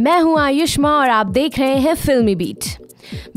मैं हूं आयुष्मा और आप देख रहे हैं फिल्मी बीट।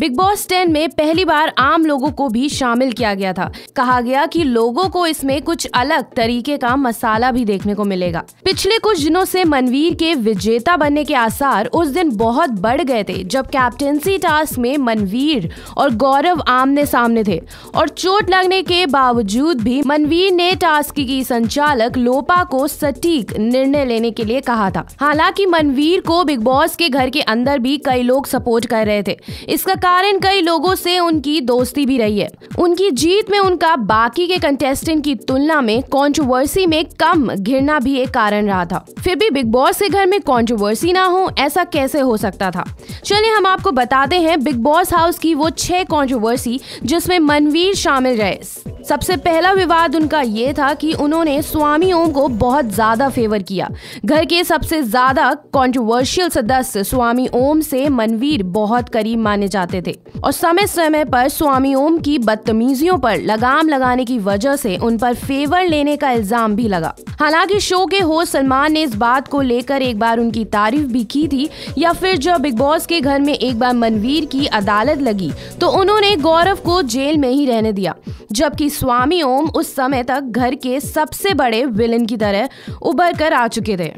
बिग बॉस 10 में पहली बार आम लोगों को भी शामिल किया गया था। कहा गया कि लोगों को इसमें कुछ अलग तरीके का मसाला भी देखने को मिलेगा। पिछले कुछ दिनों से मनवीर के विजेता बनने के आसार उस दिन बहुत बढ़ गए थे जब कैप्टेंसी टास्क में मनवीर और गौरव आमने सामने थे और चोट लगने के बावजूद भी मनवीर ने टास्क की संचालक लोपा को सटीक निर्णय लेने के लिए कहा था। हालांकि मनवीर को बिग बॉस के घर के अंदर भी कई लोग सपोर्ट कर रहे थे। इसका कारण कई लोगों से उनकी दोस्ती भी रही है। उनकी जीत में उनका बाकी के कंटेस्टेंट की तुलना में कंट्रोवर्सी में कम घिरना भी एक कारण रहा था। फिर भी बिग बॉस के घर में कंट्रोवर्सी ना हो, ऐसा कैसे हो सकता था? चलिए हम आपको बताते हैं बिग बॉस हाउस की वो 6 कंट्रोवर्सी जिसमें मनवीर शामिल रहे। सबसे पहला विवाद उनका ये था कि उन्होंने स्वामी ओम को बहुत ज्यादा फेवर किया। घर के सबसे ज्यादा कंट्रोवर्शियल सदस्य स्वामी ओम से मनवीर बहुत करीब माने जाते थे और समय समय पर स्वामी ओम की बदतमीजियों पर लगाम लगाने की वजह से उन पर फेवर लेने का इल्जाम भी लगा। हालांकि शो के होस्ट सलमान ने इस बात को लेकर एक बार उनकी तारीफ भी की थी, या फिर जब बिग बॉस के घर में एक बार मनवीर की अदालत लगी तो उन्होंने गौरव को जेल में ही रहने दिया, जबकि स्वामी ओम उस समय तक घर के सबसे बड़े विलेन की तरह उभर कर आ चुके थे।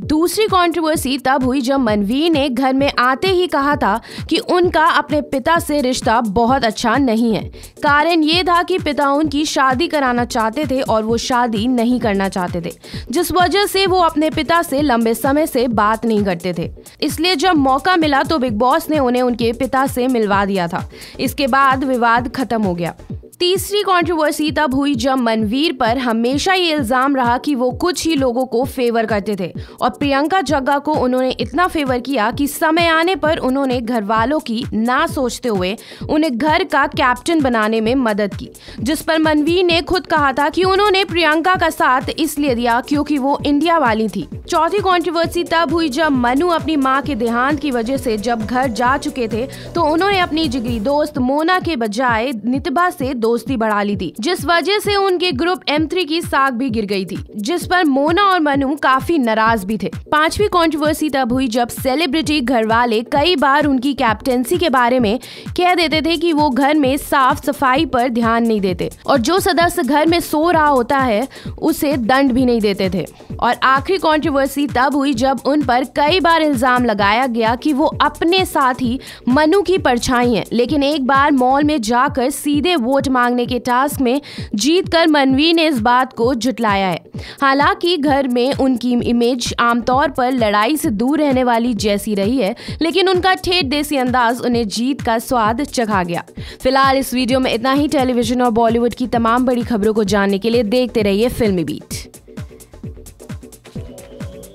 दूसरी कंट्रोवर्सी तब हुई जब मनवीर ने घर में आते ही कहा था कि उनका अपने पिता से रिश्ता बहुत अच्छा नहीं है। कारण ये था कि पिता उनकी शादी कराना चाहते थे और वो शादी नहीं करना चाहते थे, जिस वजह से वो अपने पिता से लंबे समय से बात नहीं करते थे। इसलिए जब मौका मिला तो बिग बॉस ने उन्हें उनके पिता से मिलवा दिया था। इसके बाद विवाद खत्म हो गया। तीसरी कंट्रोवर्सी तब हुई जब मनवीर पर हमेशा ये इल्जाम रहा कि वो कुछ ही लोगों को फेवर करते थे और प्रियंका जग्गा को उन्होंने इतना फेवर किया कि समय आने पर उन्होंने घर वालों की ना सोचते हुए उन्हें घर का कैप्टन बनाने में मदद की, जिस पर मनवीर ने खुद कहा था कि उन्होंने प्रियंका का साथ इसलिए दिया क्योंकि वो इंडिया वाली थी। चौथी कंट्रोवर्सी तब हुई जब मनु अपनी मां के देहांत की वजह से जब घर जा चुके थे तो उन्होंने अपनी जिगरी दोस्त मोना के बजाय नितबा से दोस्ती बढ़ा ली थी, जिस वजह से उनके ग्रुप M3 की साख भी गिर गई थी, जिस पर मोना और मनु काफी नाराज भी थे। पांचवी कंट्रोवर्सी तब हुई जब सेलिब्रिटी घर वाले कई बार उनकी कैप्टेंसी के बारे में कह देते थे कि वो घर में साफ सफाई पर ध्यान नहीं देते और जो सदस्य घर में सो रहा होता है उसे दंड भी नहीं देते थे। और आखिरी कंट्रोवर्सी तब हुई जब उन पर कई बार इल्जाम लगाया गया कि वो अपने साथ ही मनु की परछाई हैं, लेकिन एक बार मॉल में जाकर सीधे वोट मांगने के टास्क में जीतकर मनवीर ने इस बात को झुटलाया है। हालांकि घर में उनकी इमेज आमतौर पर लड़ाई से दूर रहने वाली जैसी रही है, लेकिन उनका ठेठ देसी अंदाज उन्हें जीत का स्वाद चखा गया। फिलहाल इस वीडियो में इतना ही। टेलीविजन और बॉलीवुड की तमाम बड़ी खबरों को जानने के लिए देखते रहिए फिल्मी बीट।